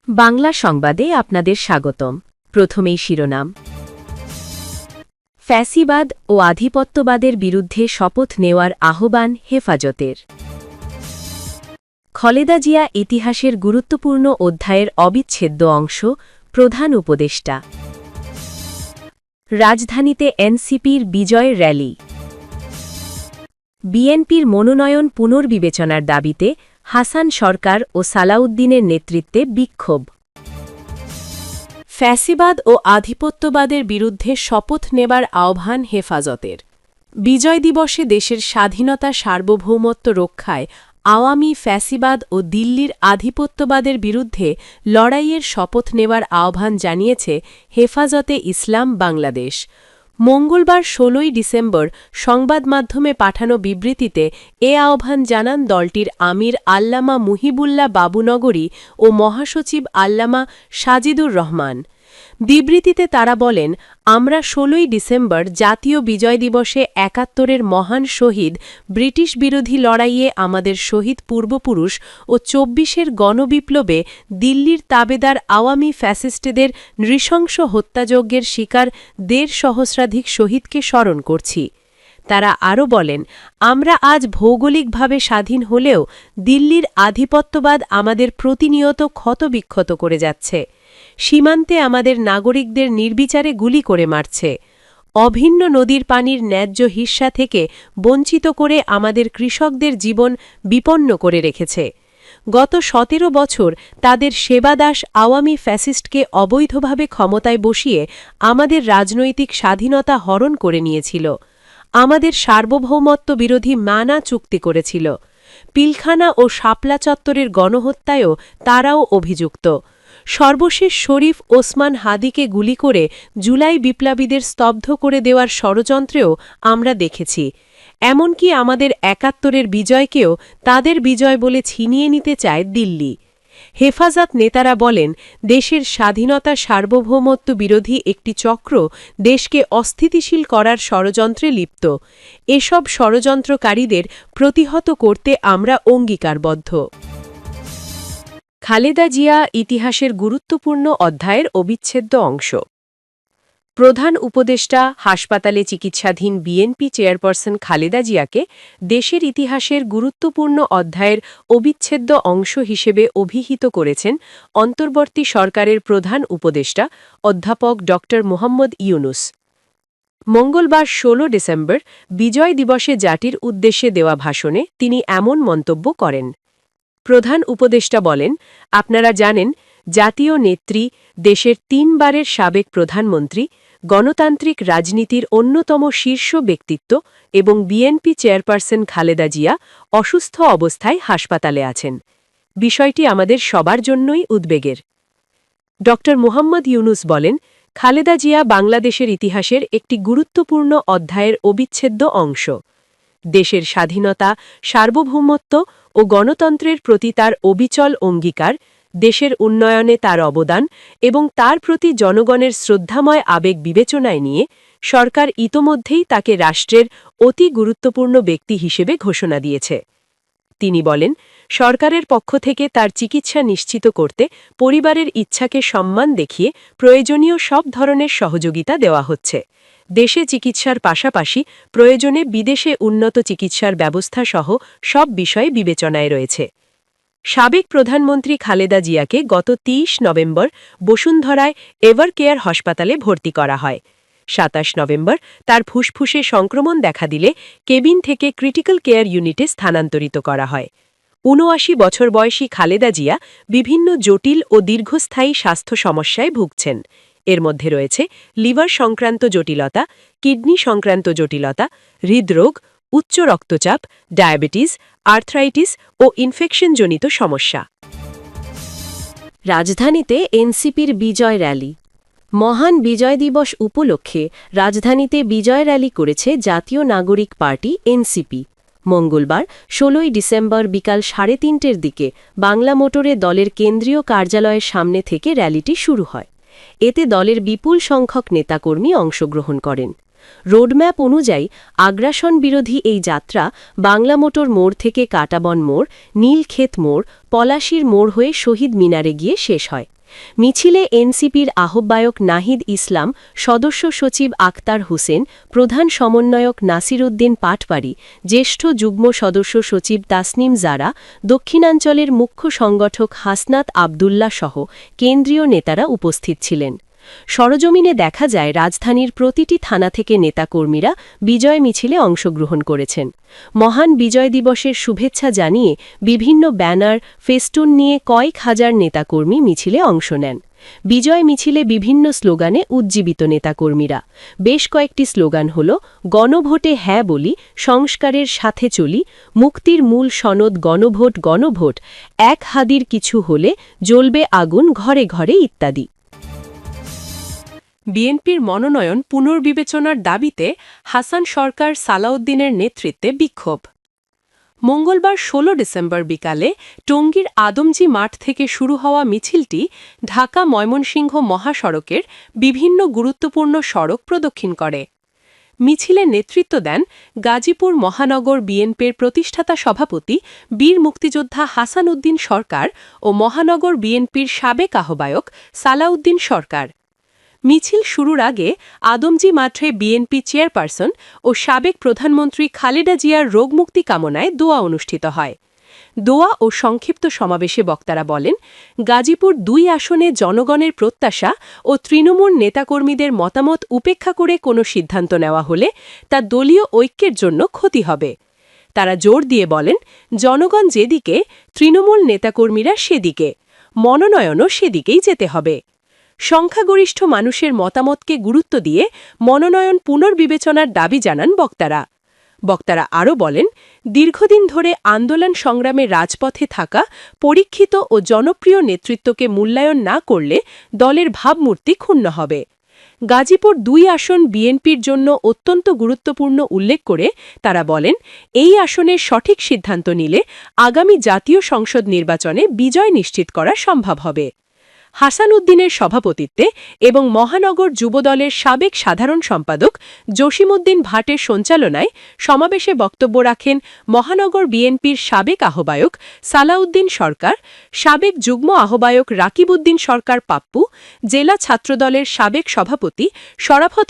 বাংলা সংবাদে আপনাদের স্বাগতম। প্রথমেই শিরোনাম। ফ্যাসিবাদ ও আধিপত্যবাদের বিরুদ্ধে শপথ নেওয়ার আহ্বান হেফাজতের। খালেদা জিয়া ইতিহাসের গুরুত্বপূর্ণ অধ্যায়ের অবিচ্ছেদ্য অংশ, প্রধান উপদেষ্টা। রাজধানীতে এনসিপির বিজয় র্যালি। বিএনপির মনোনয়ন পুনর্বিবেচনার দাবিতে হাসান সরকার ও সালাউদ্দিনের নেতৃত্বে বিক্ষোভ। ফ্যাসিবাদ ও আধিপত্যবাদের বিরুদ্ধে শপথ নেবার আহ্বান হেফাজতের। বিজয় দিবসে দেশের স্বাধীনতা সার্বভৌমত্ব রক্ষায় আওয়ামী ফ্যাসিবাদ ও দিল্লির আধিপত্যবাদের বিরুদ্ধে লড়াইয়ের শপথ নেবার আহ্বান জানিয়েছে হেফাজতে ইসলাম বাংলাদেশ। মঙ্গলবার ১৬ই ডিসেম্বর সংবাদমাধ্যমে পাঠানো বিবৃতিতে এ আহ্বান জানান দলটির আমির আল্লামা মুহিবুল্লাহ বাবুনগরী ও মহাসচিব আল্লামা সাজিদুর রহমান। বিবৃতিতে তারা বলেন, আমরা ১৬ই ডিসেম্বর জাতীয় বিজয় দিবসে ৭১-এর মহান শহীদ ব্রিটিশ বিরোধী লড়াইয়ে আমাদের শহীদ পূর্বপুরুষ ও ২৪-এর গণবিপ্লবে দিল্লির তাবেদার আওয়ামী ফ্যাসিস্টদের নৃশংস হত্যাযজ্ঞের শিকার ১.৫ সহস্রাধিক শহীদকে স্মরণ করছি। তারা আরও বলেন, আমরা আজ ভৌগোলিকভাবে স্বাধীন হলেও দিল্লির আধিপত্যবাদ আমাদের প্রতিনিয়ত ক্ষতবিক্ষত করে যাচ্ছে। সীমান্তে আমাদের নাগরিকদের নির্বিচারে গুলি করে মারছে। অভিন্ন নদীর পানির ন্যায্য হিস্সা থেকে বঞ্চিত করে আমাদের কৃষকদের জীবন বিপন্ন করে রেখেছে। গত ১৭ বছর তাদের সেবাদাস আওয়ামী ফ্যাসিস্টকে অবৈধভাবে ক্ষমতায় বসিয়ে আমাদের রাজনৈতিক স্বাধীনতা হরণ করে নিয়েছিল। আমাদের সার্বভৌমত্ব বিরোধী মানা চুক্তি করেছিল। পিলখানা ও শাপলা চত্বরের গণহত্যায়ও তারাও অভিযুক্ত। সর্বশেষ শরীফ ওসমান হাদিকে গুলি করে জুলাই বিপ্লবীদের স্তব্ধ করে দেওয়ার ষড়যন্ত্রেও আমরা দেখেছি। এমনকি আমাদের ৭১-এর বিজয়কেও তাদের বিজয় বলে ছিনিয়ে নিতে চায় দিল্লি। হেফাজত নেতারা বলেন, দেশের স্বাধীনতা সার্বভৌমত্ব বিরোধী একটি চক্র দেশকে অস্থিতিশীল করার ষড়যন্ত্রে লিপ্ত। এসব ষড়যন্ত্রকারীদের প্রতিহত করতে আমরা অঙ্গীকারবদ্ধ। খালেদা জিয়া ইতিহাসের গুরুত্বপূর্ণ অধ্যায়ের অবিচ্ছেদ্য অংশ। প্রধান উপদেষ্টা হাসপাতালে চিকিৎসাধীন বিএনপি চেয়ারপারসন খালেদা জিয়াকে দেশের ইতিহাসের গুরুত্বপূর্ণ অধ্যায়ের অবিচ্ছেদ্য অংশ হিসেবে অভিহিত করেছেন অন্তর্বর্তী সরকারের প্রধান উপদেষ্টা অধ্যাপক ড. মোহাম্মদ ইউনুস। মঙ্গলবার ১৬ ডিসেম্বর বিজয় দিবসে জাতির উদ্দেশ্যে দেওয়া ভাষণে তিনি এমন মন্তব্য করেন। প্রধান উপদেষ্টা বলেন, আপনারা জানেন, জাতীয় নেত্রী, দেশের ৩ বারের সাবেক প্রধানমন্ত্রী, গণতান্ত্রিক রাজনীতির অন্যতম শীর্ষ ব্যক্তিত্ব এবং বিএনপি চেয়ারপারসন খালেদা জিয়া অসুস্থ অবস্থায় হাসপাতালে আছেন। বিষয়টি আমাদের সবার জন্যই উদ্বেগের। ড. মোহাম্মদ ইউনুস বলেন, খালেদা জিয়া বাংলাদেশের ইতিহাসের একটি গুরুত্বপূর্ণ অধ্যায়ের অবিচ্ছেদ্য অংশ। দেশের স্বাধীনতা, সার্বভৌমত্ব ও গণতন্ত্রের প্রতি তার অবিচল অঙ্গীকার, দেশের উন্নয়নে তার অবদান এবং তার প্রতি জনগণের শ্রদ্ধাময় আবেগ বিবেচনায় নিয়ে সরকার ইতোমধ্যেই তাকে রাষ্ট্রের অতি গুরুত্বপূর্ণ ব্যক্তি হিসেবে ঘোষণা দিয়েছে। তিনি বলেন, সরকারের পক্ষ থেকে তার চিকিৎসা নিশ্চিত করতে পরিবারের ইচ্ছাকে সম্মান দেখিয়ে প্রয়োজনীয় সব ধরনের সহযোগিতা দেওয়া হচ্ছে। দেশে চিকিৎসার পাশাপাশি প্রয়োজনে বিদেশে উন্নত চিকিৎসার ব্যবস্থা সহ সব বিষয় বিবেচনায় রয়েছে। সাবেক প্রধানমন্ত্রী খালেদা জিয়াকে গত ৩০ নভেম্বর বসুন্ধরায় এভার কেয়ার হাসপাতালে ভর্তি করা হয়। ২৭ নভেম্বর তার ফুসফুসে সংক্রমণ দেখা দিলে কেবিন থেকে ক্রিটিক্যাল কেয়ার ইউনিটে স্থানান্তরিত করা হয়। ৭৯ বছর বয়সী খালেদা জিয়া বিভিন্ন জটিল ও দীর্ঘস্থায়ী স্বাস্থ্য সমস্যায় ভুগছেন। এর মধ্যে রয়েছে লিভার সংক্রান্ত জটিলতা, কিডনি সংক্রান্ত জটিলতা, হৃদরোগ, উচ্চ রক্তচাপ, ডায়াবেটিস, আর্থ্রাইটিস ও ইনফেকশনজনিত সমস্যা। রাজধানীতে এনসিপির বিজয় র্যালি। মহান বিজয় দিবস উপলক্ষে রাজধানীতে বিজয় র্যালি করেছে জাতীয় নাগরিক পার্টি এনসিপি। মঙ্গলবার ১৬ই ডিসেম্বর বিকাল ৩:৩০-এর দিকে বাংলা মোটরে দলের কেন্দ্রীয় কার্যালয়ের সামনে থেকে র্যালিটি শুরু হয়। এতে দলের বিপুল সংখ্যক নেতাকর্মী অংশগ্রহণ করেন। রোডম্যাপ অনুযায়ী আগ্রাসন বিরোধী এই যাত্রা বাংলা মোটর মোড় থেকে কাটাবন মোড়, নীলক্ষেত মোড়, পলাশীর মোড় হয়ে শহীদ মিনারে গিয়ে শেষ হয়। মিছিলে এনসিপির আহ্বায়ক নাহিদ ইসলাম, সদস্য সচিব আক্তার হোসেন, প্রধান সমন্বয়ক নাসির উদ্দিন পাটবাড়ি, জ্যেষ্ঠ যুগ্ম সদস্য সচিব তাসনিম জারা, দক্ষিণাঞ্চলের মুখ্য সংগঠক হাসনাত আবদুল্লাহ সহ কেন্দ্রীয় নেতারা উপস্থিত ছিলেন। সরজমিনে দেখা যায় রাজধানীর প্রতিটি থানা থেকে নেতাকর্মীরা বিজয় মিছিলে অংশগ্রহণ করেছেন। মহান বিজয় দিবসের শুভেচ্ছা জানিয়ে বিভিন্ন ব্যানার, ফেস্টুন নিয়ে কয়েক হাজার নেতাকর্মী মিছিলে অংশ নেন। বিজয় মিছিলে বিভিন্ন স্লোগানে উজ্জীবিত নেতাকর্মীরা। বেশ কয়েকটি স্লোগান হল গণভোটে হ্যাঁ বলি, সংস্কারের সাথে চলি, মুক্তির মূল সনদ গণভোট গণভোট, এক হাদির কিছু হলে জ্বলবে আগুন ঘরে ঘরে ইত্যাদি। বিএনপির মনোনয়ন পুনর্বিবেচনার দাবিতে হাসান সরকার সালাউদ্দিনের নেতৃত্বে বিক্ষোভ। মঙ্গলবার ১৬ ডিসেম্বর বিকালে টঙ্গীর আদমজী মাঠ থেকে শুরু হওয়া মিছিলটি ঢাকা-ময়মনসিংহ মহাসড়কের বিভিন্ন গুরুত্বপূর্ণ সড়ক প্রদক্ষিণ করে। মিছিলে নেতৃত্ব দেন গাজীপুর মহানগর বিএনপির প্রতিষ্ঠাতা সভাপতি বীর মুক্তিযোদ্ধা হাসান উদ্দিন সরকার ও মহানগর বিএনপির সাবেক আহ্বায়ক সালাউদ্দিন সরকার। মিছিল শুরুর আগে আদমজী মাঠে বিএনপি চেয়ারপারসন ও সাবেক প্রধানমন্ত্রী খালেদা জিয়ার রোগমুক্তি কামনায় দোয়া অনুষ্ঠিত হয়। দোয়া ও সংক্ষিপ্ত সমাবেশে বক্তারা বলেন, গাজীপুর ২ আসনে জনগণের প্রত্যাশা ও তৃণমূল নেতাকর্মীদের মতামত উপেক্ষা করে কোনো সিদ্ধান্ত নেওয়া হলে তা দলীয় ঐক্যের জন্য ক্ষতি হবে। তারা জোর দিয়ে বলেন, জনগণ যেদিকে, তৃণমূল নেতাকর্মীরা সেদিকে, মনোনয়নও সেদিকেই যেতে হবে। সংখ্যাগরিষ্ঠ মানুষের মতামতকে গুরুত্ব দিয়ে মনোনয়ন পুনর্বিবেচনার দাবি জানান বক্তারা। বক্তারা আরও বলেন, দীর্ঘদিন ধরে আন্দোলন সংগ্রামে রাজপথে থাকা পরীক্ষিত ও জনপ্রিয় নেতৃত্বকে মূল্যায়ন না করলে দলের ভাবমূর্তি ক্ষুণ্ণ হবে। গাজীপুর ২ আসন বিএনপির জন্য অত্যন্ত গুরুত্বপূর্ণ উল্লেখ করে তারা বলেন, এই আসনের সঠিক সিদ্ধান্ত নিলে আগামী জাতীয় সংসদ নির্বাচনে বিজয় নিশ্চিত করা সম্ভব হবে। হাসান উদ্দিনের সভাপতিত্বে এবং মহানগর যুবদলের সাবেক সাধারণ সম্পাদক জসিমউদ্দিন ভাটের সঞ্চালনায় সমাবেশে বক্তব্য রাখেন মহানগর বিএনপির সাবেক আহ্বায়ক সালাউদ্দিন সরকার, সাবেক যুগ্ম আহ্বায়ক রাকিবউদ্দিন সরকার পাপ্পু, জেলা ছাত্রদলের সাবেক সভাপতি শরাফত